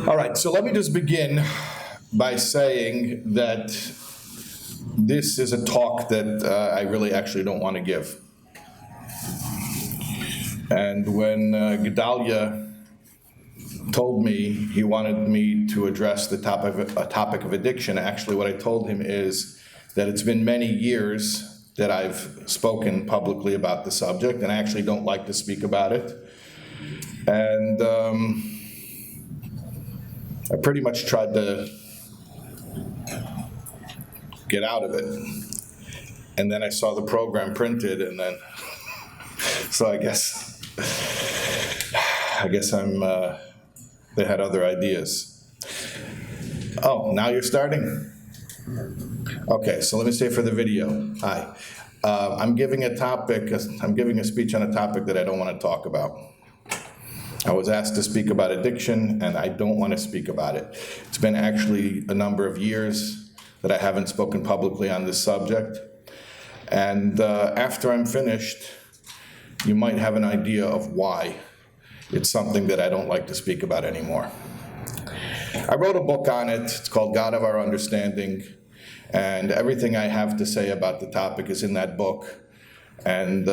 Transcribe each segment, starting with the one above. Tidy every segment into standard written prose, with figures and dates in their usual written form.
All right, so let me just begin by saying that this is a talk that I really actually don't want to give. And when Gedalia told me he wanted me to address the topic of addiction, actually what I told him is that it's been many years that I've spoken publicly about the subject, and I actually don't like to speak about it. And I pretty much tried to get out of it. And then I saw the program printed, and then, so I guess they had other ideas. Oh, now you're starting? Okay, so let me say for the video. Hi. I'm giving a speech on a topic that I don't want to talk about. I was asked to speak about addiction, and I don't want to speak about it. It's been actually a number of years that I haven't spoken publicly on this subject. And after I'm finished, you might have an idea of why it's something that I don't like to speak about anymore. I wrote a book on it. It's called God of Our Understanding. And everything I have to say about the topic is in that book. And,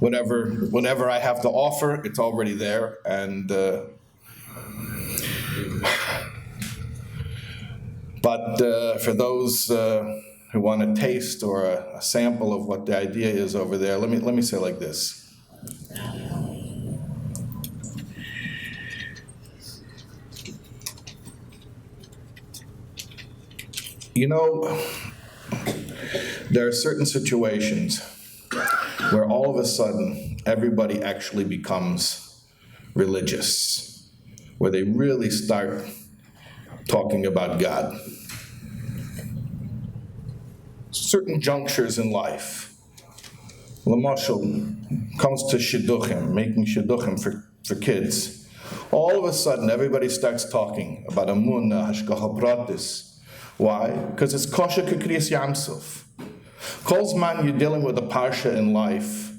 whatever I have to offer, it's already there. And but for those who want a taste or a sample of what the idea is over there, let me say like this. There are certain situations where all of a sudden everybody actually becomes religious, where they really start talking about God. Certain junctures in life, Lamashal comes to shidduchim, making shidduchim for kids. All of a sudden everybody starts talking about amunah, hashgacha pratis. Why? Because it's kosher k'kriyas yamsuf. Kol zman you're dealing with a parsha in life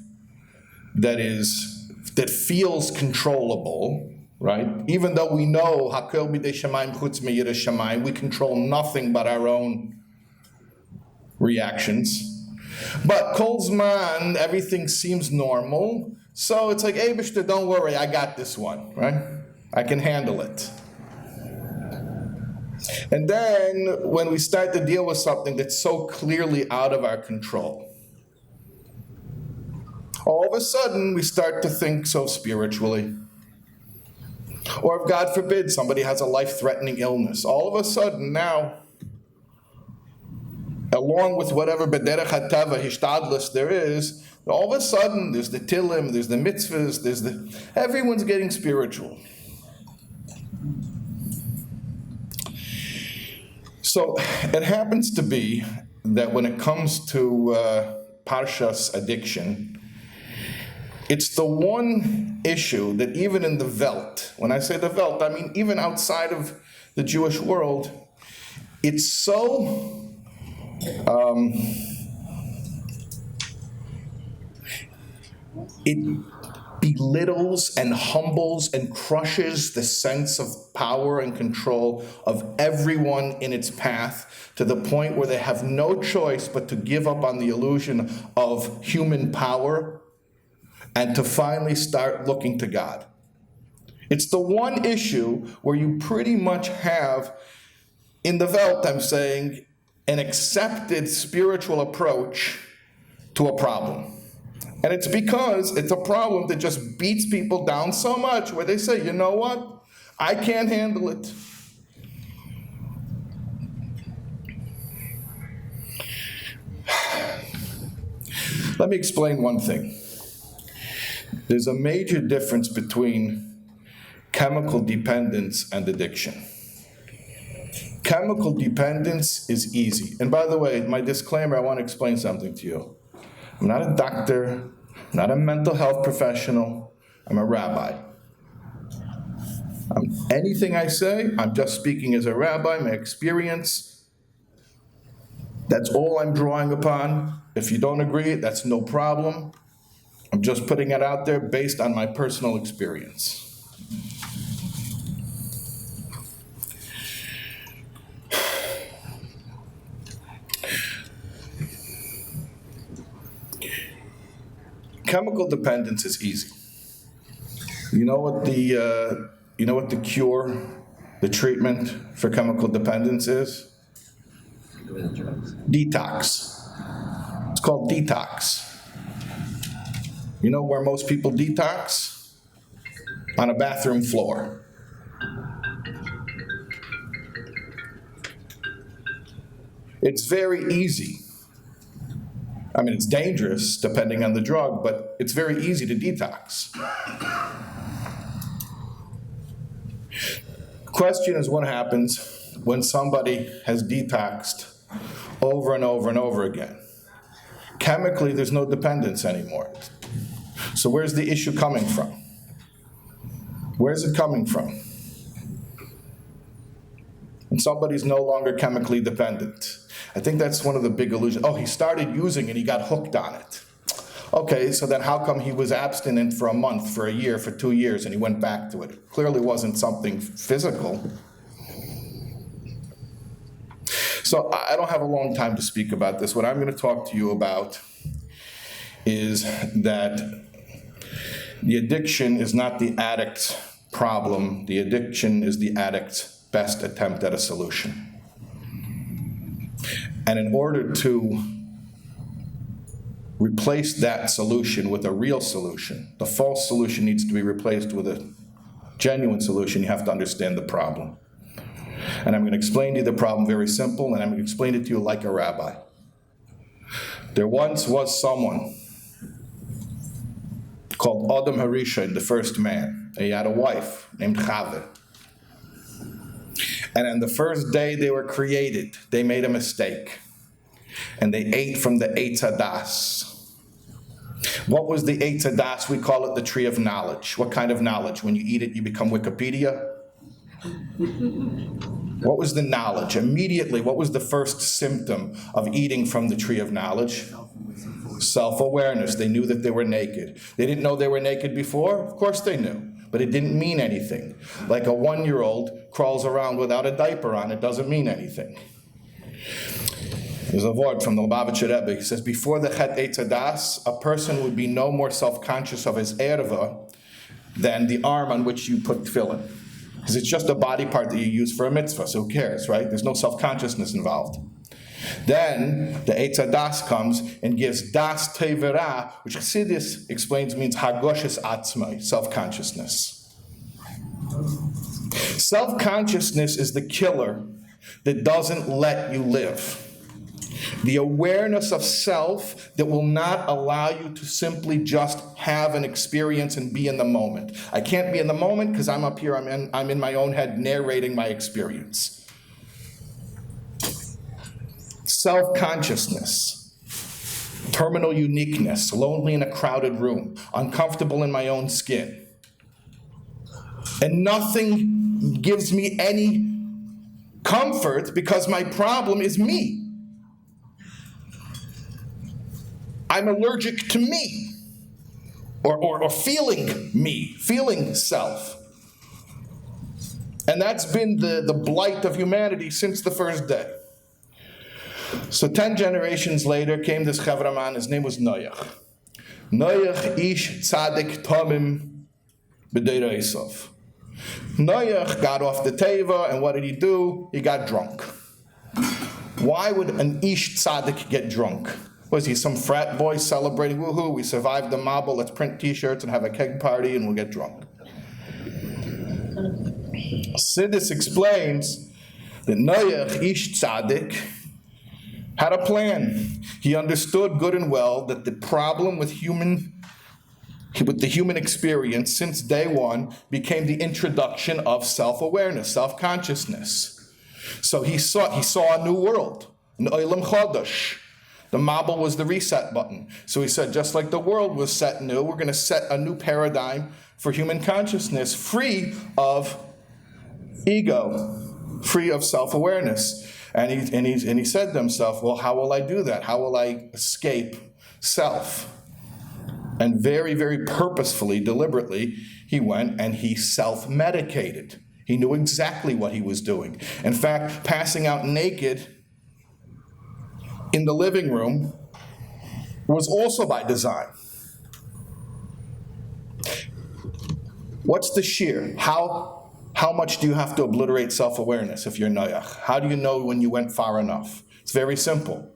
that feels controllable, right? Even though we know hakel b'dei shamayim chutz me'yiras shamayim, we control nothing but our own reactions. But kol zman, everything seems normal, so it's like, hey, Bishta, don't worry, I got this one, right? I can handle it. And then when we start to deal with something that's so clearly out of our control, all of a sudden we start to think so spiritually. Or if God forbid somebody has a life-threatening illness, all of a sudden now, along with whatever bederech hatava hishtadlus there is, all of a sudden there's the tilim, there's the mitzvahs, everyone's getting spiritual. So it happens to be that when it comes to Parshas addiction, it's the one issue that even in the Welt, when I say the Welt, I mean even outside of the Jewish world, it's so it belittles and humbles and crushes the sense of power and control of everyone in its path to the point where they have no choice but to give up on the illusion of human power and to finally start looking to God. It's the one issue where you pretty much have, in the Welt, I'm saying, an accepted spiritual approach to a problem. And it's because it's a problem that just beats people down so much where they say, you know what? I can't handle it. Let me explain one thing. There's a major difference between chemical dependence and addiction. Chemical dependence is easy. And by the way, my disclaimer, I want to explain something to you. I'm not a doctor, I'm not a mental health professional, I'm a rabbi. Anything I say, I'm just speaking as a rabbi, my experience. That's all I'm drawing upon. If you don't agree, that's no problem. I'm just putting it out there based on my personal experience. Chemical dependence is easy. You know what the cure, the treatment for chemical dependence is? Detox. It's called detox. You know where most people detox? On a bathroom floor. It's very easy. I mean, it's dangerous depending on the drug, but it's very easy to detox. Question is, what happens when somebody has detoxed over and over and over again? Chemically, there's no dependence anymore. So where's the issue coming from? Where's it coming from? When somebody's no longer chemically dependent. I think that's one of the big illusions. Oh, he started using it, he got hooked on it. Okay, so then how come he was abstinent for a month, for a year, for 2 years, and he went back to it? Clearly wasn't something physical. So I don't have a long time to speak about this. What I'm going to talk to you about is that the addiction is not the addict's problem. The addiction is the addict's best attempt at a solution. And in order to replace that solution with a real solution, the false solution needs to be replaced with a genuine solution. You have to understand the problem. And I'm going to explain to you the problem very simple, and I'm going to explain it to you like a rabbi. There once was someone called Adam Harishon, the first man. He had a wife named Chava. And on the first day they were created, they made a mistake. And they ate from the Eitz Hadas. What was the Eitz Hadas? We call it the tree of knowledge. What kind of knowledge? When you eat it, you become Wikipedia? What was the knowledge? Immediately, what was the first symptom of eating from the tree of knowledge? Self-awareness. They knew that they were naked. They didn't know they were naked before? Of course they knew. But it didn't mean anything. Like a 1-year-old crawls around without a diaper on, it doesn't mean anything. There's a word from the Lubavitcher Rebbe. He says, before the Chet Eitz Hadas, a person would be no more self-conscious of his erva than the arm on which you put tefillin. Because it's just a body part that you use for a mitzvah, so who cares, right? There's no self-consciousness involved. Then the Eitz Hadas comes and gives das tevera, which Chassidus explains means hagoshes atzmai, self-consciousness. Self-consciousness is the killer that doesn't let you live. The awareness of self that will not allow you to simply just have an experience and be in the moment. I can't be in the moment because I'm up here, I'm in my own head narrating my experience. Self-consciousness, terminal uniqueness, lonely in a crowded room, uncomfortable in my own skin. And nothing gives me any comfort because my problem is me. I'm allergic to me, or feeling me, feeling self. And that's been the blight of humanity since the first day. So 10 generations later came this Chavraman, his name was Noach. Noach ish tzadik tomim b'deira Esav. Noach got off the teva, and what did he do? He got drunk. Why would an ish tzadik get drunk? Was he some frat boy celebrating, woohoo, we survived the mabul, let's print t-shirts and have a keg party and we'll get drunk? Sidis explains that Noach ish tzadik had a plan. He understood good and well that the problem with the human experience since day one became the introduction of self-awareness, self-consciousness. So he saw a new world, an olam chodesh. The mabul was the reset button. So he said, just like the world was set new, we're going to set a new paradigm for human consciousness, free of ego, free of self-awareness. And he said to himself, well, how will I do that? How will I escape self? And very, very purposefully, deliberately, he went and he self-medicated. He knew exactly what he was doing. In fact, passing out naked in the living room was also by design. What's the sheer? How much do you have to obliterate self-awareness if you're noyach? How do you know when you went far enough? It's very simple.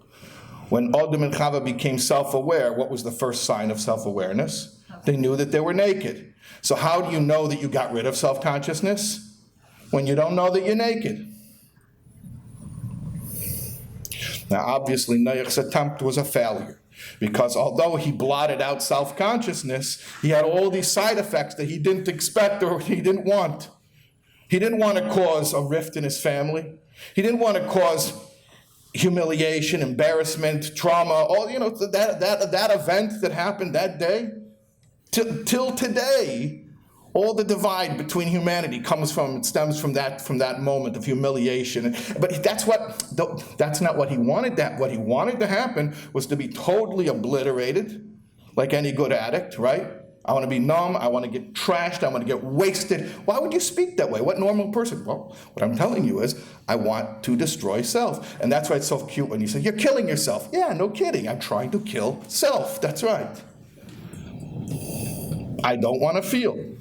When Adam and Chava became self-aware, what was the first sign of self-awareness? They knew that they were naked. So how do you know that you got rid of self-consciousness? When you don't know that you're naked. Now, obviously, Noach's attempt was a failure, because although he blotted out self-consciousness, he had all these side effects that he didn't expect or he didn't want. He didn't want to cause a rift in his family. He didn't want to cause humiliation, embarrassment, trauma, all that event that happened that day. Till today, all the divide between humanity stems from that moment of humiliation. But that's not what he wanted. What he wanted to happen was to be totally obliterated, like any good addict, right? I want to be numb, I want to get trashed, I want to get wasted. Why would you speak that way? What normal person? Well, what I'm telling you is, I want to destroy self. And that's why it's so cute when you say, you're killing yourself. Yeah, no kidding, I'm trying to kill self, that's right. I don't want to feel.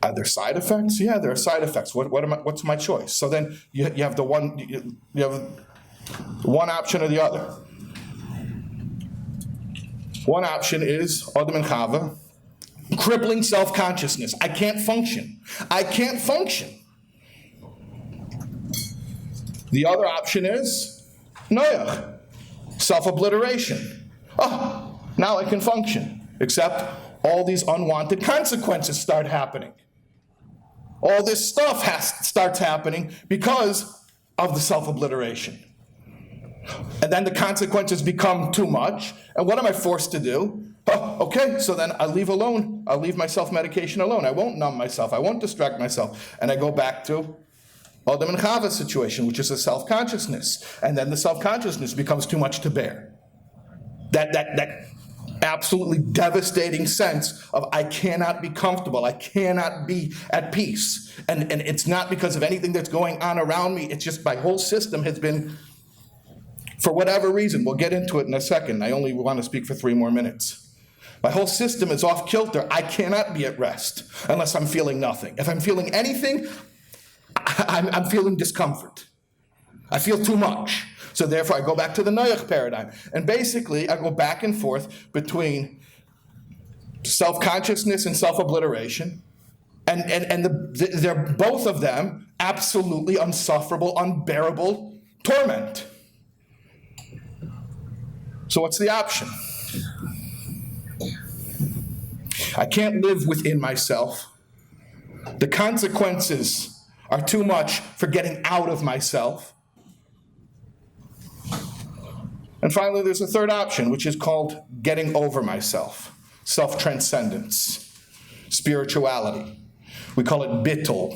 Are there side effects? Yeah, there are side effects. What's my choice? So then you have you have one option or the other. One option is Adam and Chava, crippling self-consciousness. I can't function. I can't function. The other option is Noach, self-obliteration. Oh, now I can function. Except all these unwanted consequences start happening. All this stuff starts happening because of the self-obliteration. And then the consequences become too much. And what am I forced to do? Oh, okay, so then I leave alone. I'll leave my self-medication alone. I won't numb myself. I won't distract myself. And I go back to Adam and Chava's situation, which is a self-consciousness. And then the self-consciousness becomes too much to bear. That absolutely devastating sense of I cannot be comfortable, I cannot be at peace. And it's not because of anything that's going on around me, it's just my whole system has been, for whatever reason, we'll get into it in a second, I only want to speak for 3 more minutes. My whole system is off kilter, I cannot be at rest unless I'm feeling nothing. If I'm feeling anything, I'm feeling discomfort. I feel too much. So therefore, I go back to the Noach paradigm. And basically, I go back and forth between self-consciousness and self-obliteration. And they're both of them absolutely insufferable, unbearable torment. So what's the option? I can't live within myself. The consequences are too much for getting out of myself. And finally, there's a third option, which is called getting over myself, self-transcendence, spirituality. We call it bittul.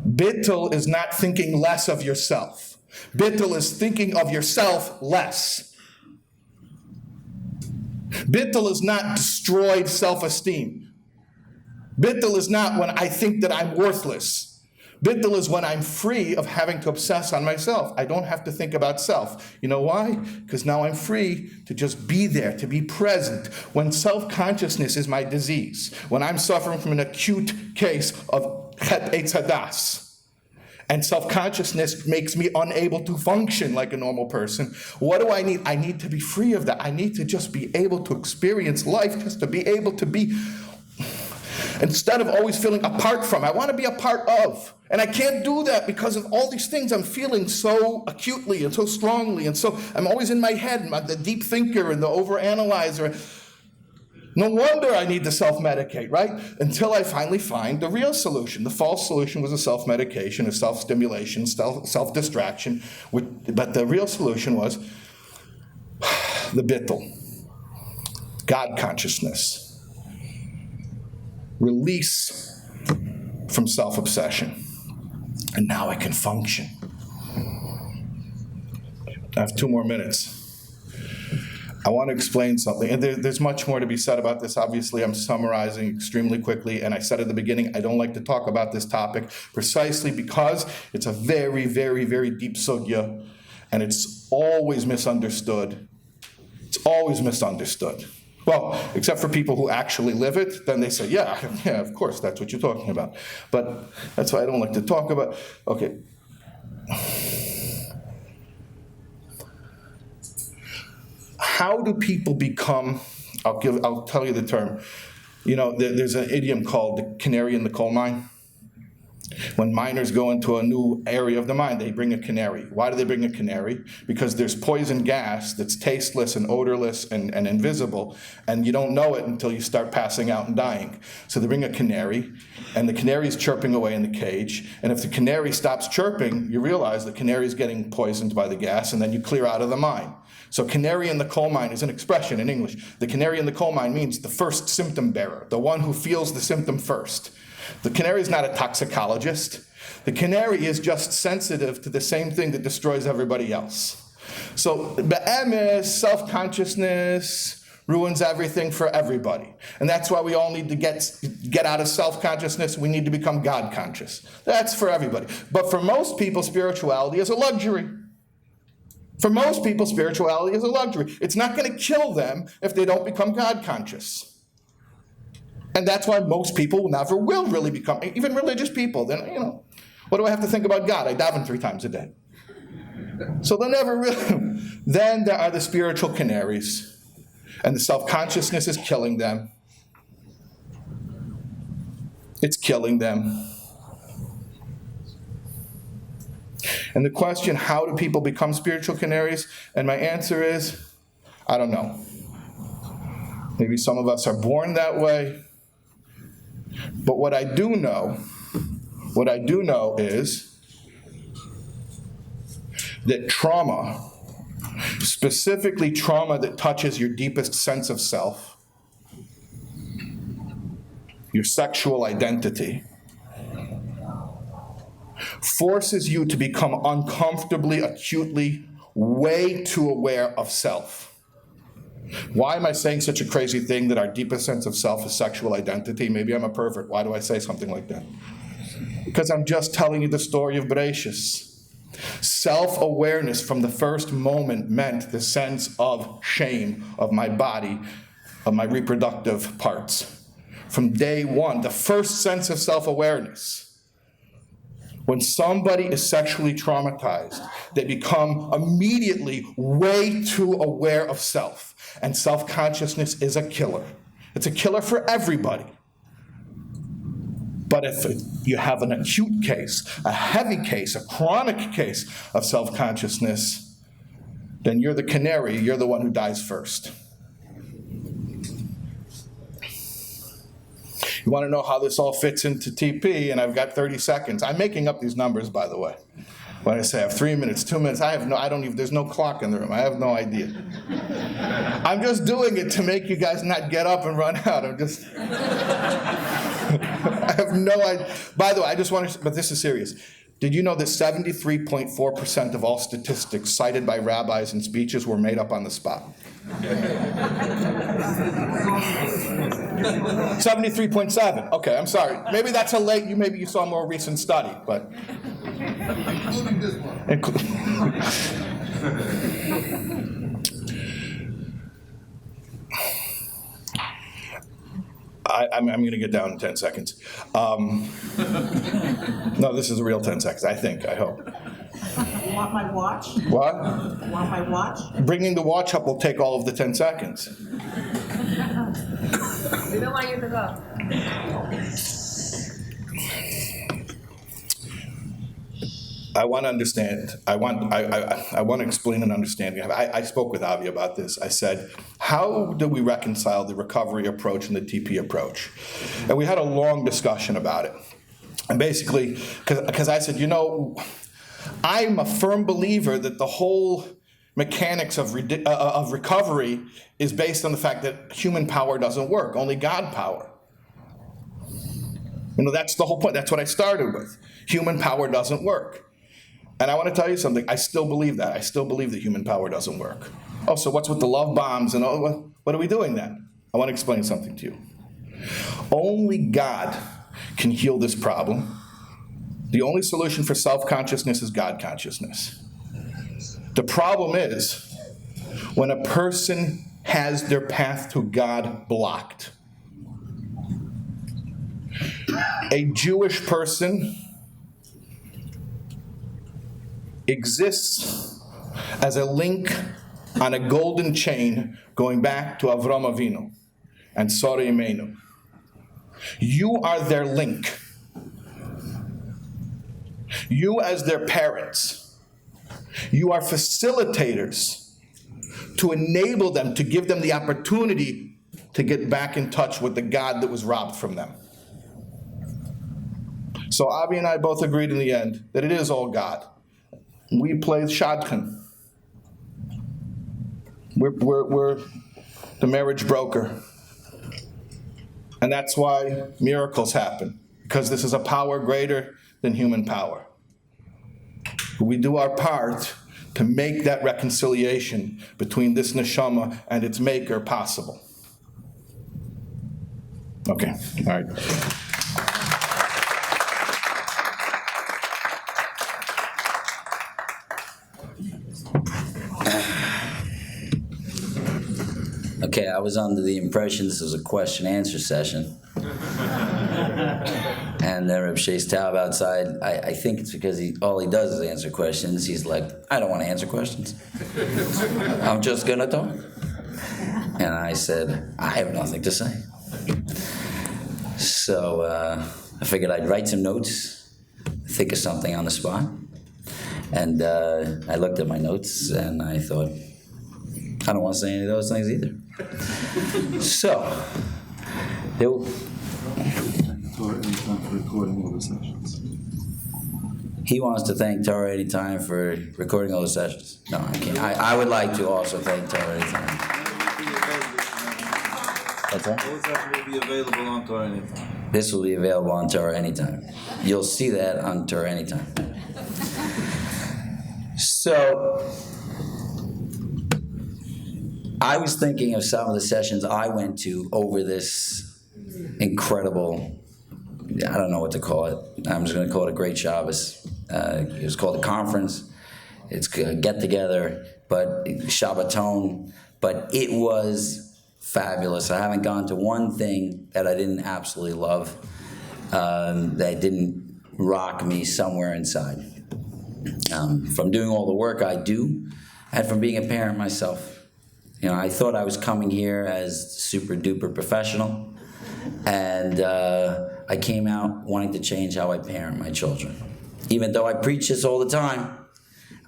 Bittul is not thinking less of yourself. Bittul is thinking of yourself less. Bittul is not destroyed self-esteem. Bittul is not when I think that I'm worthless. Bittul is when I'm free of having to obsess on myself. I don't have to think about self. You know why? Because now I'm free to just be there, to be present. When self-consciousness is my disease, when I'm suffering from an acute case of chet eitz hadas, and self-consciousness makes me unable to function like a normal person, what do I need? I need to be free of that. I need to just be able to experience life, just to be able to be, instead of always feeling apart from, I want to be a part of. And I can't do that because of all these things I'm feeling so acutely and so strongly. And so I'm always in my head, the deep thinker and the overanalyzer. No wonder I need to self-medicate, right? Until I finally find the real solution. The false solution was a self-medication, a self-stimulation, self-distraction. But the real solution was the bittul, God consciousness. Release from self-obsession. And now I can function. I have 2 more minutes. I want to explain something, and there's much more to be said about this. Obviously, I'm summarizing extremely quickly, and I said at the beginning, I don't like to talk about this topic precisely because it's a very, very, very deep sugya, and it's always misunderstood. It's always misunderstood. Well, except for people who actually live it, then they say, yeah, of course, that's what you're talking about. But that's why I don't like to talk about. Okay. How do people become, I'll tell you the term. You know, there's an idiom called the canary in the coal mine. When miners go into a new area of the mine, they bring a canary. Why do they bring a canary? Because there's poison gas that's tasteless and odorless and invisible, and you don't know it until you start passing out and dying. So they bring a canary, and the canary is chirping away in the cage, and if the canary stops chirping, you realize the canary is getting poisoned by the gas, and then you clear out of the mine. So canary in the coal mine is an expression in English. The canary in the coal mine means the first symptom bearer, the one who feels the symptom first. The canary is not a toxicologist. The canary is just sensitive to the same thing that destroys everybody else. So be'emes, self-consciousness ruins everything for everybody. And that's why we all need to get out of self-consciousness. We need to become God-conscious. That's for everybody. But for most people, spirituality is a luxury. For most people, spirituality is a luxury. It's not going to kill them if they don't become God-conscious. And that's why most people never will really become, even religious people. Then, what do I have to think about God? I daven 3 times a day. So they'll never really. Then there are the spiritual canaries. And the self-consciousness is killing them. It's killing them. And the question, how do people become spiritual canaries? And my answer is, I don't know. Maybe some of us are born that way. But what I do know is that trauma, specifically trauma that touches your deepest sense of self, your sexual identity, forces you to become uncomfortably, acutely, way too aware of self. Why am I saying such a crazy thing that our deepest sense of self is sexual identity? Maybe I'm a pervert. Why do I say something like that? Because I'm just telling you the story of Bereshis. Self-awareness from the first moment meant the sense of shame of my body, of my reproductive parts. From day one, the first sense of self-awareness. When somebody is sexually traumatized, they become immediately way too aware of self. And self-consciousness is a killer. It's a killer for everybody. But if you have an acute case, a heavy case, a chronic case of self-consciousness, then you're the canary, you're the one who dies first. You want to know how this all fits into Teepee, and I've got 30 seconds. I'm making up these numbers, by the way. When I say I have 3 minutes, 2 minutes, there's no clock in the room. I have no idea. I'm just doing it to make you guys not get up and run out. I have no idea. By the way, but this is serious. Did you know that 73.4% of all statistics cited by rabbis in speeches were made up on the spot? 73.7. Okay, I'm sorry. Maybe that's maybe you saw a more recent study, but. Including this one. I'm going to get down in 10 seconds. No, this is a real 10 seconds, I hope. You want my watch? What? You want my watch? Bringing the watch up will take all of the 10 seconds. We don't want you to go. I want to understand. I want to explain an understanding. I spoke with Avi about this. I said, how do we reconcile the recovery approach and the TP approach? And we had a long discussion about it. And basically, because I said, I'm a firm believer that the whole mechanics of recovery is based on the fact that human power doesn't work, only God power. That's the whole point. That's what I started with. Human power doesn't work. And I want to tell you something. I still believe that. I still believe that human power doesn't work. Oh, so what's with the love bombs and all? What are we doing then? I want to explain something to you. Only God can heal this problem. The only solution for self-consciousness is God consciousness. The problem is when a person has their path to God blocked. A Jewish person exists as a link on a golden chain going back to Avram Avinu and Sora Imenu. You are their link. You as their parents, you are facilitators to enable them, to give them the opportunity to get back in touch with the God that was robbed from them. So Avi and I both agreed in the end that it is all God. We play shadchan. We're the marriage broker. And that's why miracles happen, because this is a power greater than human power. We do our part to make that reconciliation between this neshama and its maker possible. Okay, all right. Okay, I was under the impression this was a question-answer session. And then Rabbi Shais Taub outside, I think it's because all he does is answer questions. He's like, I don't want to answer questions. I'm just going to talk. And I said, I have nothing to say. So I figured I'd write some notes, think of something on the spot. And I looked at my notes and I thought, I don't want to say any of those things either. So, he wants to thank Torah Anytime for recording all the sessions. No, I can't. I would like to also thank Torah Anytime. What's that? All the sessions will be available on Torah Anytime. This will be available on Torah Anytime. You'll see that on Torah Anytime. So, I was thinking of some of the sessions I went to over this incredible, I don't know what to call it. I'm just going to call it a great Shabbos. It was called a conference. It's a get-together, but Shabbaton. But it was fabulous. I haven't gone to one thing that I didn't absolutely love, that didn't rock me somewhere inside. From doing all the work I do, and from being a parent myself. You know, I thought I was coming here as super duper professional, and I came out wanting to change how I parent my children. Even though I preach this all the time,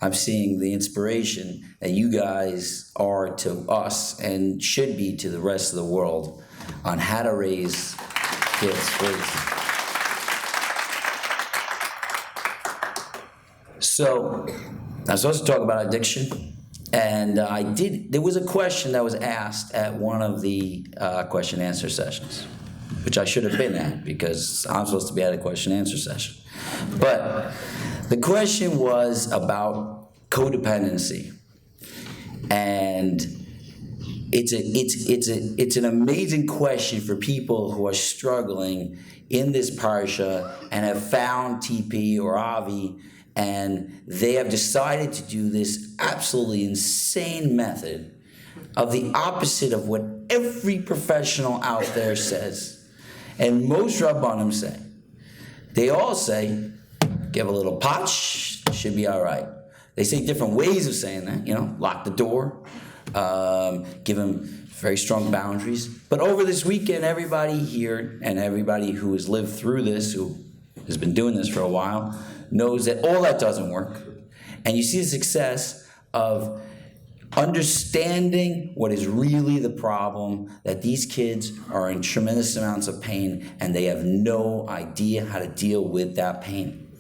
I'm seeing the inspiration that you guys are to us and should be to the rest of the world on how to raise kids. So, I'm supposed to talk about addiction. And there was a question that was asked at one of the question-answer sessions, which I should have been at because I'm supposed to be at a question-answer session. But the question was about codependency. And it's an amazing question for people who are struggling in this parsha and have found Teepee or Avi, and they have decided to do this absolutely insane method of the opposite of what every professional out there says. And most Rabbanim say. They all say, give a little potch, should be all right. They say different ways of saying that, lock the door, give them very strong boundaries. But over this weekend, everybody here and everybody who has lived through this, who has been doing this for a while, knows that all that doesn't work. And you see the success of understanding what is really the problem, that these kids are in tremendous amounts of pain and they have no idea how to deal with that pain.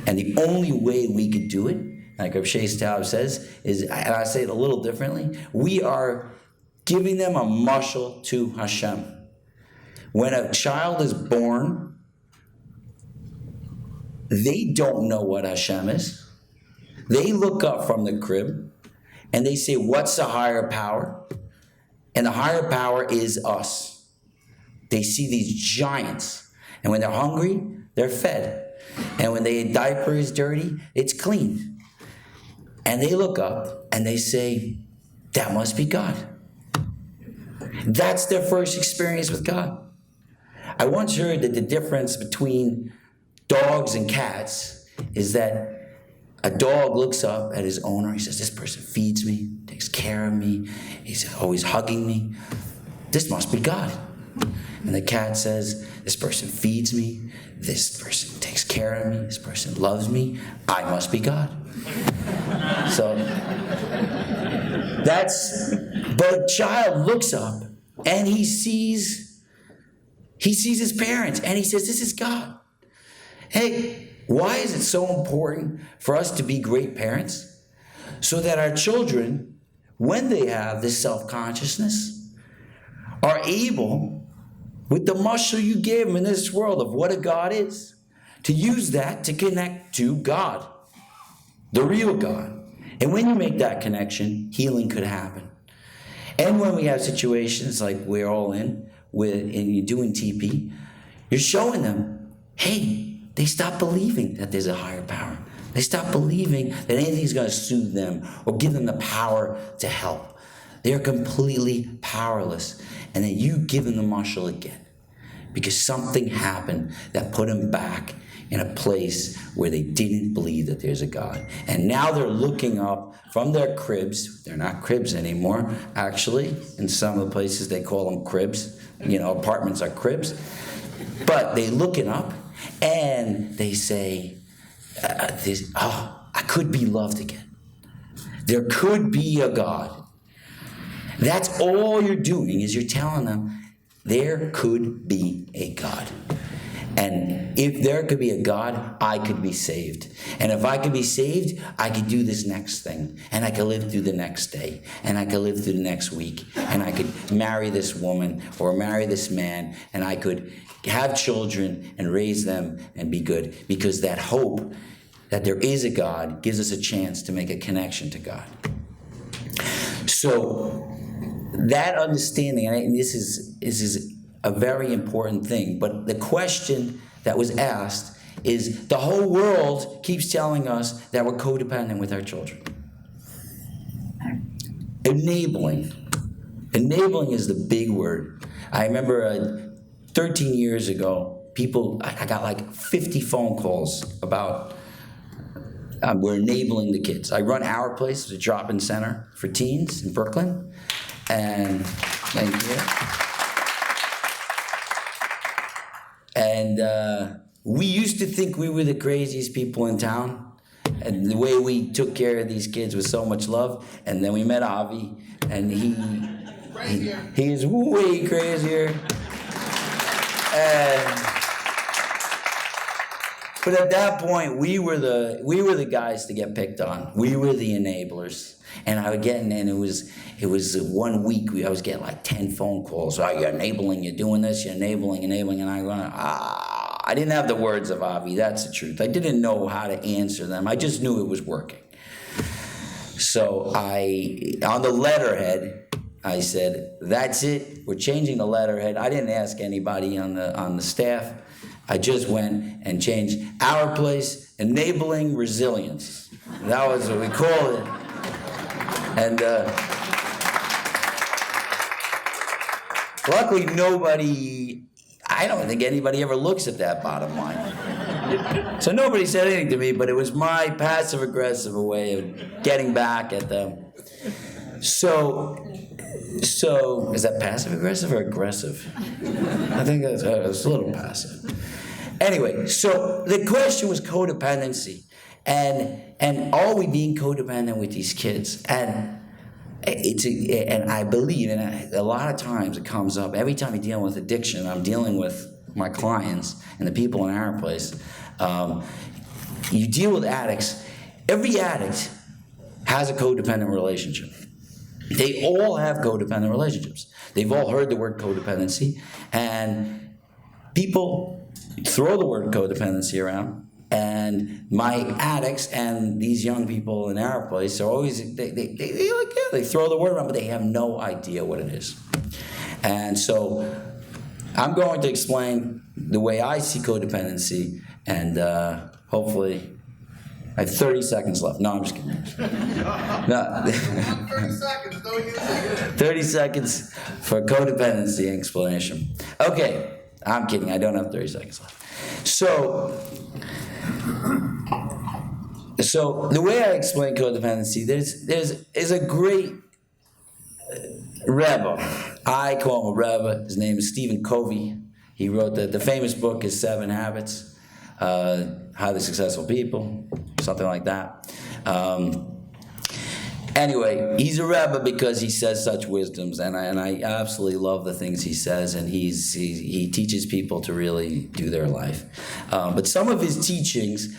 And the only way we could do it, like Rabbi Shais Taub says, is, and I say it a little differently, we are giving them a mashal to Hashem. When a child is born, they don't know what Hashem is. They look up from the crib and they say, what's the higher power? And the higher power is us. They see these giants. And when they're hungry, they're fed. And when their diaper is dirty, it's cleaned. And they look up and they say, that must be God. That's their first experience with God. I once heard that the difference between dogs and cats is that a dog looks up at his owner. He says, this person feeds me, takes care of me. He's always hugging me. This must be God. And the cat says, this person feeds me. This person takes care of me. This person loves me. I must be God. So but a child looks up and he sees his parents and he says, this is God. Hey, why is it so important for us to be great parents? So that our children, when they have this self-consciousness, are able, with the muscle you gave them in this world of what a God is, to use that to connect to God, the real God. And when you make that connection, healing could happen. And when we have situations like we're all in, and you're doing Teepee, you're showing them, hey, they stop believing that there's a higher power. They stop believing that anything's going to soothe them or give them the power to help. They're completely powerless. And then you give them the muscle again because something happened that put them back in a place where they didn't believe that there's a God. And now they're looking up from their cribs. They're not cribs anymore, actually. In some of the places they call them cribs. Apartments are cribs. But they're looking up and they say, I could be loved again. There could be a God. That's all you're doing is you're telling them there could be a God. And if there could be a God, I could be saved. And if I could be saved, I could do this next thing. And I could live through the next day. And I could live through the next week. And I could marry this woman or marry this man. And I could have children and raise them and be good. Because that hope that there is a God gives us a chance to make a connection to God. So that understanding, and this is a very important thing, but the question that was asked is the whole world keeps telling us that we're codependent with our children. Enabling is the big word. I remember 13 years ago, I got like 50 phone calls about we're enabling the kids. I run Our Place, it's a drop-in center for teens in Brooklyn, and thank you. And we used to think we were the craziest people in town. And the way we took care of these kids was so much love. And then we met Avi, and he is way crazier. But at that point, we were the guys to get picked on. We were the enablers. And I would get, and it was 1 week, I was getting like 10 phone calls. Oh, you're enabling, you're doing this, you're enabling. And I went, I didn't have the words of Avi, that's the truth. I didn't know how to answer them. I just knew it was working. So on the letterhead, I said, that's it, we're changing the letterhead. I didn't ask anybody on the staff. I just went and changed Our Place, Enabling Resilience. That was what we called it. And luckily I don't think anybody ever looks at that bottom line. So nobody said anything to me, but it was my passive-aggressive way of getting back at them. So is that passive-aggressive or aggressive? I think it's a little passive. Anyway, so the question was codependency. And are we being codependent with these kids? And I believe, and a lot of times it comes up, every time you're dealing with addiction, I'm dealing with my clients and the people in Our Place, you deal with addicts. Every addict has a codependent relationship. They all have codependent relationships. They've all heard the word codependency, and people throw the word codependency around, And my addicts and these young people in our place are always, they throw the word around, but they have no idea what it is. And so I'm going to explain the way I see codependency, and hopefully I have 30 seconds left. No, I'm just kidding. No. 30 seconds, don't use it. 30 seconds for codependency explanation. Okay, I'm kidding. I don't have 30 seconds left. So the way I explain codependency, there's a great Rabbi. I call him a Rabbi. His name is Stephen Covey. He wrote the famous book is 7 Habits, Highly Successful People, something like that. Anyway, he's a Rabbi because he says such wisdoms, and I absolutely love the things he says, and he teaches people to really do their life. But some of his teachings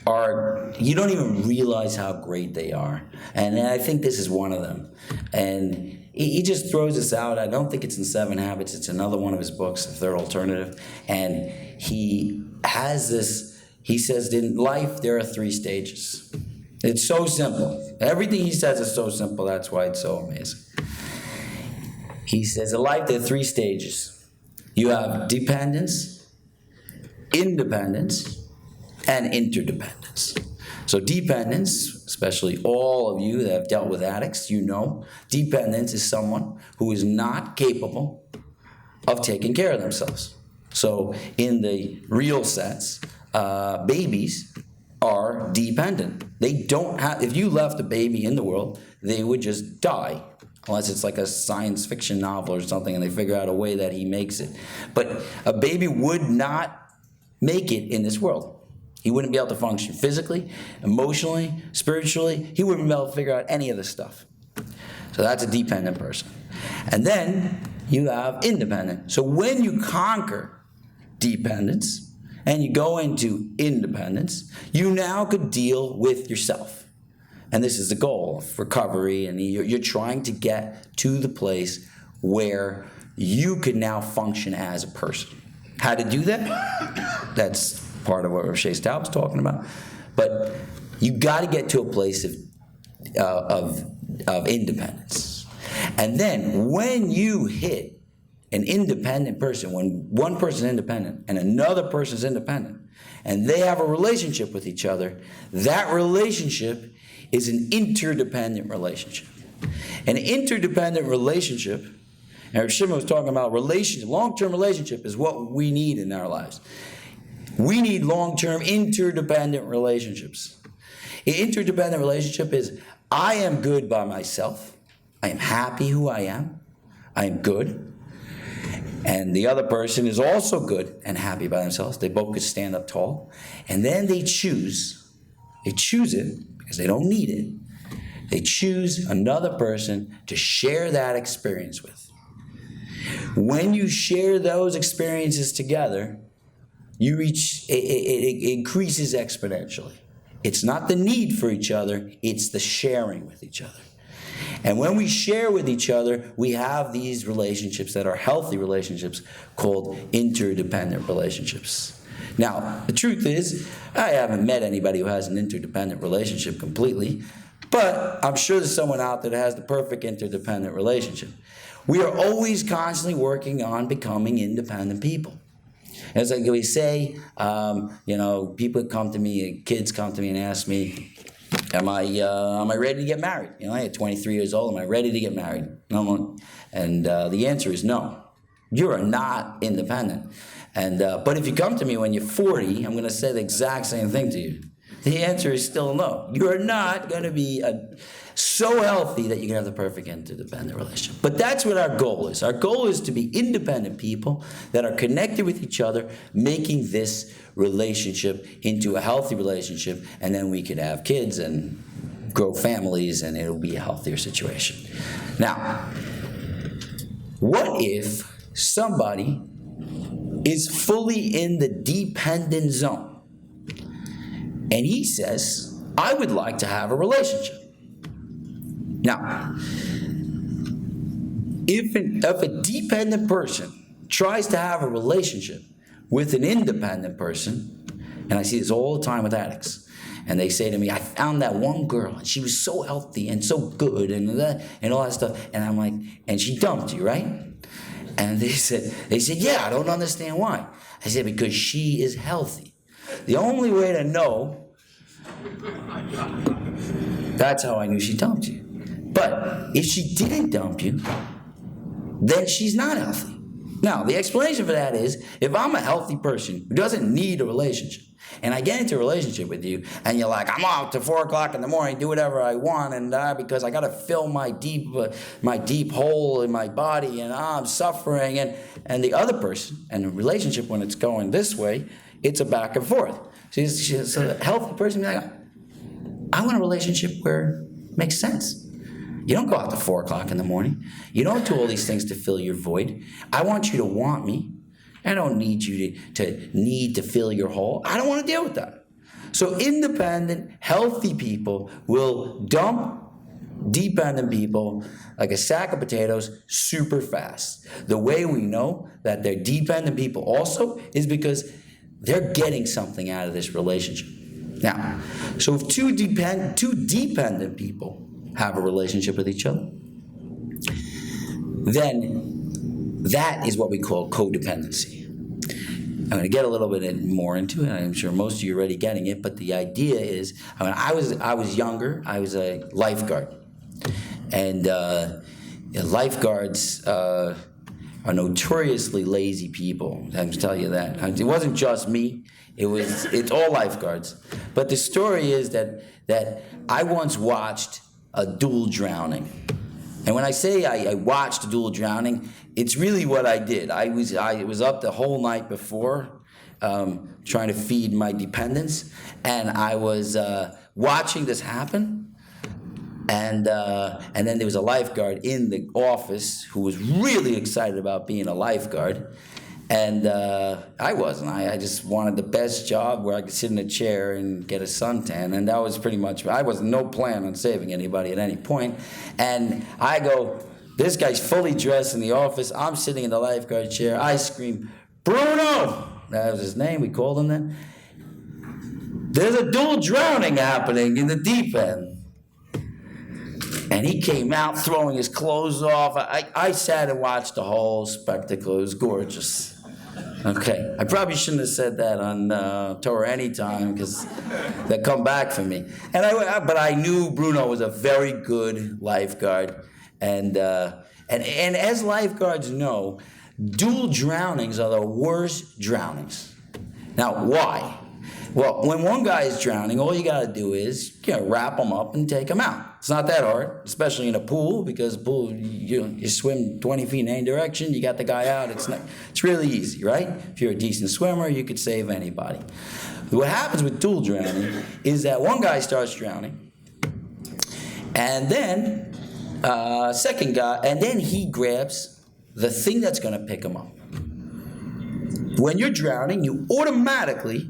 are, you don't even realize how great they are. And I think this is one of them. And he just throws this out. I don't think it's in 7 Habits. It's another one of his books, The Third Alternative. And he has this, he says in life there are 3 stages. It's so simple. Everything he says is so simple. That's why it's so amazing. He says in life there are 3 stages. You have dependence, independence, and interdependence. So dependence, especially all of you that have dealt with addicts, you know, dependence is someone who is not capable of taking care of themselves. So in the real sense, babies are dependent. They don't have, if you left a baby in the world, they would just die. Unless it's like a science fiction novel or something and they figure out a way that he makes it. But a baby would not make it in this world. He wouldn't be able to function physically, emotionally, spiritually. He wouldn't be able to figure out any of this stuff. So that's a dependent person. And then you have independent. So when you conquer dependence and you go into independence, you now could deal with yourself. And this is the goal of recovery, and you're trying to get to the place where you can now function as a person. How to do that? That's part of what Shais Taub's talking about. But you got to get to a place of independence. And then when you hit an independent person, when one person's independent and another person's independent, and they have a relationship with each other, that relationship is an interdependent relationship. An interdependent relationship, and Shimon was talking about relationship, long-term relationship is what we need in our lives. We need long-term interdependent relationships. An interdependent relationship is, I am good by myself. I am happy who I am. I am good. And the other person is also good and happy by themselves. They both could stand up tall. And then they choose it because they don't need it. They choose another person to share that experience with. When you share those experiences together, you reach, it increases exponentially. It's not the need for each other, it's the sharing with each other. And when we share with each other, we have these relationships that are healthy relationships called interdependent relationships. Now, the truth is, I haven't met anybody who has an interdependent relationship completely, but I'm sure there's someone out there that has the perfect interdependent relationship. We are always constantly working on becoming independent people. As like we say, people come to me, kids come to me and ask me, am I ready to get married? I am 23 years old. Am I ready to get married? No. And the answer is no. You are not independent. And but if you come to me when you're 40, I'm going to say the exact same thing to you. The answer is still no. You are not going to be so healthy that you can have the perfect interdependent relationship. But that's what our goal is. Our goal is to be independent people that are connected with each other, making this relationship into a healthy relationship, and then we could have kids and grow families, and it'll be a healthier situation. Now, what if somebody is fully in the dependent zone? And he says, I would like to have a relationship. Now, if a dependent person tries to have a relationship with an independent person, And I see this all the time with addicts. And they say to me, I found that one girl, and she was so healthy and so good and all that stuff. And I'm like, and she dumped you, right? And they said, yeah, I don't understand why. I said, because she is healthy. The only way to know, that's how I knew she dumped you. But if she didn't dump you, then she's not healthy. Now, the explanation for that is, if I'm a healthy person who doesn't need a relationship, and I get into a relationship with you, and you're like, I'm out to 4 o'clock in the morning, do whatever I want, and because I got to fill my deep hole in my body, and I'm suffering, and the other person, and the relationship, when it's going this way, it's a back and forth. She's a healthy person, like, I want a relationship where it makes sense. You don't go out to 4 o'clock in the morning. You don't do all these things to fill your void. I want you to want me. I don't need you to need to fill your hole. I don't want to deal with that. So independent, healthy people will dump dependent people like a sack of potatoes super fast. The way we know that they're dependent people also is because they're getting something out of this relationship. Now, so if two dependent people have a relationship with each other, then that is what we call codependency. I'm going to get a little bit more into it. I'm sure most of you are already getting it, but the idea is, I was younger. I was a lifeguard, and lifeguards are notoriously lazy people. I can tell you that. It wasn't just me. It's all lifeguards. But the story is that I once watched a dual drowning. And when I say I watched a dual drowning, it's really what I did. I was up the whole night before trying to feed my dependents, and I was watching this happen. And then there was a lifeguard in the office who was really excited about being a lifeguard. And I wasn't. I just wanted the best job where I could sit in a chair and get a suntan. And that was pretty much, I was no plan on saving anybody at any point. And I go, this guy's fully dressed in the office. I'm sitting in the lifeguard chair. I scream, Bruno! That was his name. We called him that. There's a dual drowning happening in the deep end. And he came out throwing his clothes off. I sat and watched the whole spectacle. It was gorgeous. Okay, I probably shouldn't have said that on Torah anytime because they'll come back for me. But I knew Bruno was a very good lifeguard, and as lifeguards know, dual drownings are the worst drownings. Now, why? Well, when one guy is drowning, all you got to do is wrap him up and take him out. It's not that hard, especially in a pool, because a pool, you swim 20 feet in any direction, you got the guy out. It's really easy, right? If you're a decent swimmer, you could save anybody. What happens with dual drowning is that one guy starts drowning, and then second guy, and then he grabs the thing that's going to pick him up. When you're drowning, you automatically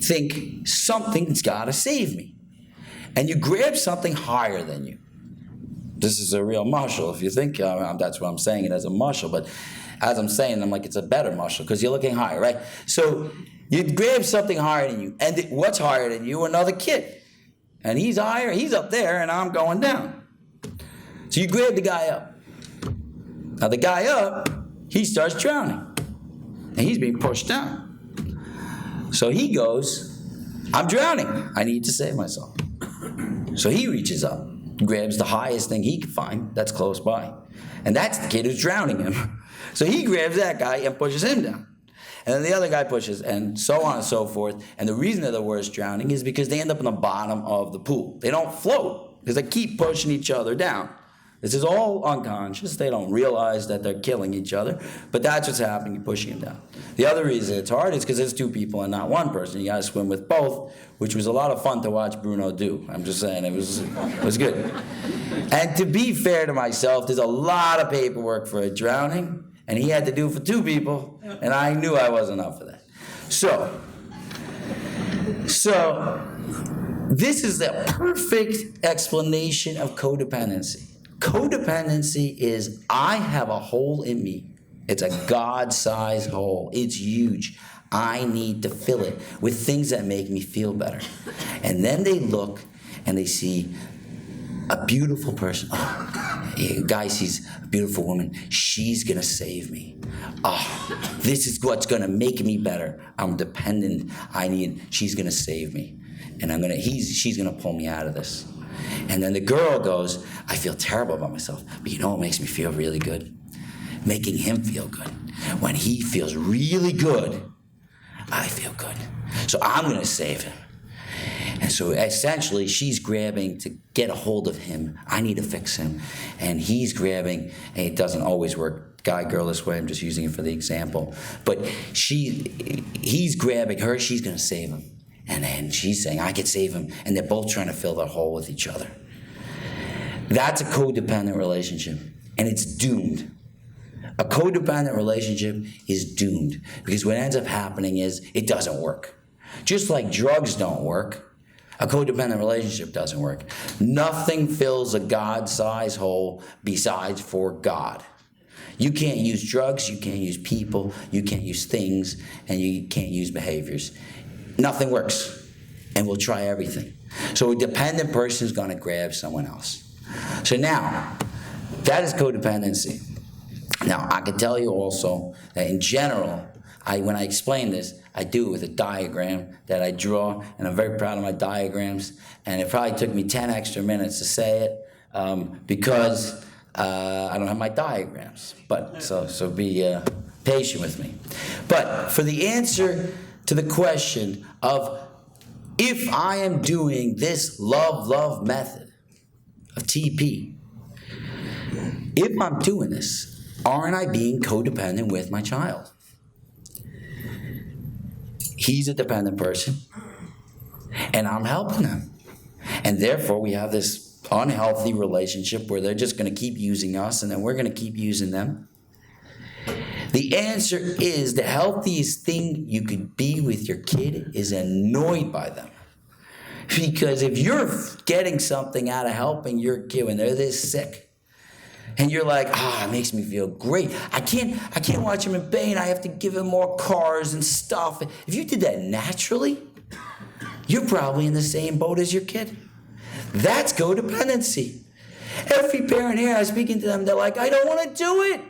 think something's got to save me. And you grab something higher than you. This is a real mashal. If you think that's what I'm saying it as a mashal, but as I'm saying, I'm like, it's a better mashal because you're looking higher, right? So you grab something higher than you. And what's higher than you? Another kid. And he's higher, he's up there, and I'm going down. So you grab the guy up. Now the guy up, he starts drowning. And he's being pushed down. So he goes, I'm drowning. I need to save myself. So he reaches up, grabs the highest thing he can find that's close by. And that's the kid who's drowning him. So he grabs that guy and pushes him down. And then the other guy pushes, and so on and so forth. And the reason they're the worst drowning is because they end up in the bottom of the pool. They don't float because they keep pushing each other down. This is all unconscious. They don't realize that they're killing each other, but that's what's happening. You're pushing them down. The other reason it's hard is because there's two people and not one person. You got to swim with both, which was a lot of fun to watch Bruno do. I'm just saying it was good. And to be fair to myself, there's a lot of paperwork for a drowning, and he had to do it for two people, and I knew I wasn't up for that. So this is the perfect explanation of codependency. Codependency is I have a hole in me. It's a God-sized hole. It's huge. I need to fill it with things that make me feel better. And then they look and they see a beautiful person. Oh, a guy sees a beautiful woman. She's gonna save me. Oh, this is what's gonna make me better. I'm dependent. She's gonna save me. And she's gonna pull me out of this. And then the girl goes, I feel terrible about myself, but you know what makes me feel really good? Making him feel good. When he feels really good, I feel good. So I'm gonna save him. And so essentially she's grabbing to get a hold of him. I need to fix him. And he's grabbing, and it doesn't always work guy, girl this way, I'm just using it for the example. But he's grabbing her, she's gonna save him. And then she's saying, I could save him. And they're both trying to fill that hole with each other. That's a codependent relationship. And it's doomed. A codependent relationship is doomed. Because what ends up happening is it doesn't work. Just like drugs don't work, a codependent relationship doesn't work. Nothing fills a God-sized hole besides for God. You can't use drugs, you can't use people, you can't use things, and you can't use behaviors. Nothing works, and we'll try everything. So a dependent person is going to grab someone else. So now, that is codependency. Now, I can tell you also that in general, when I explain this, I do it with a diagram that I draw, and I'm very proud of my diagrams, and it probably took me 10 extra minutes to say it because I don't have my diagrams. But so be patient with me. But for the answer to the question of if I am doing this love method of Teepee, if I'm doing this, aren't I being codependent with my child? He's a dependent person, and I'm helping him. And therefore, we have this unhealthy relationship where they're just going to keep using us, and then we're going to keep using them. The answer is the healthiest thing you could be with your kid is annoyed by them. Because if you're getting something out of helping your kid when they're this sick, and you're like, it makes me feel great. I can't watch him in pain. I have to give him more cars and stuff. If you did that naturally, you're probably in the same boat as your kid. That's codependency. Every parent here, I was speaking to them, they're like, I don't want to do it.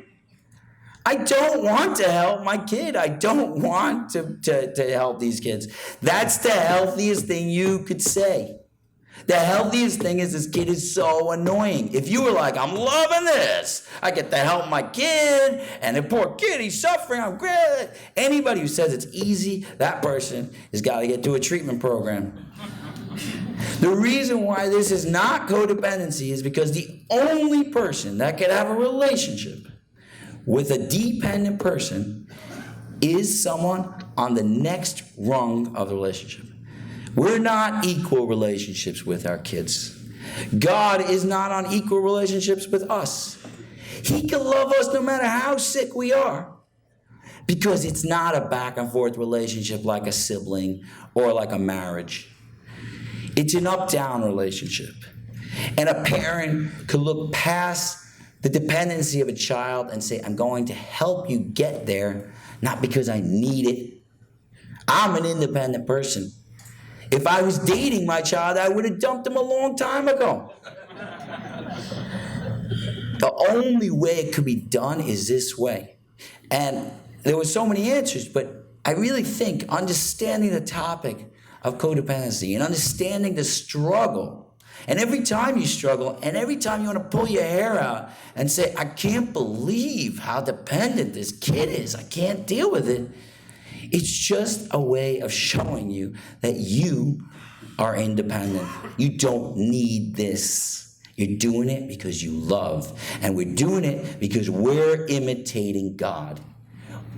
I don't want to help my kid. I don't want to help these kids. That's the healthiest thing you could say. The healthiest thing is this kid is so annoying. If you were like, I'm loving this, I get to help my kid, and the poor kid, he's suffering, I'm great. Anybody who says it's easy, that person has got to get to a treatment program. The reason why this is not codependency is because the only person that can have a relationship with a dependent person is someone on the next rung of the relationship. We're not equal relationships with our kids. God is not on equal relationships with us. He can love us no matter how sick we are. Because it's not a back and forth relationship like a sibling or like a marriage. It's an up-down relationship. And a parent could look past the dependency of a child and say, I'm going to help you get there, not because I need it. I'm an independent person. If I was dating my child, I would have dumped him a long time ago. The only way it could be done is this way. And there were so many answers, but I really think understanding the topic of codependency and understanding the struggle, and every time you struggle, and every time you want to pull your hair out and say, I can't believe how dependent this kid is, I can't deal with it, it's just a way of showing you that you are independent. You don't need this. You're doing it because you love. And we're doing it because we're imitating God.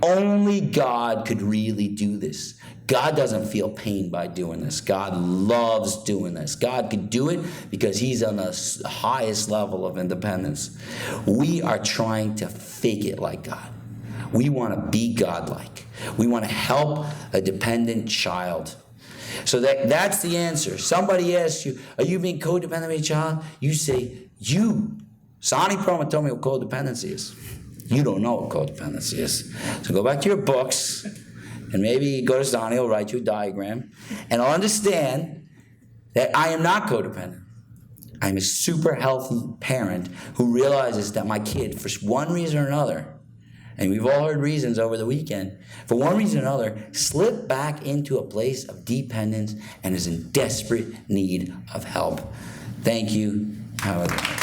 Only God could really do this. God doesn't feel pain by doing this. God loves doing this. God could do it because he's on the highest level of independence. We are trying to fake it like God. We want to be godlike. We want to help a dependent child. So that's the answer. Somebody asks you, are you being codependent with your child? You say, Sony Perlman told me what codependency is. You don't know what codependency is. So go back to your books And maybe go to Sony, he'll write you a diagram, and I'll understand that I am not codependent. I'm a super healthy parent who realizes that my kid, for one reason or another, and we've all heard reasons over the weekend, for one reason or another, slipped back into a place of dependence and is in desperate need of help. Thank you. Have a good night.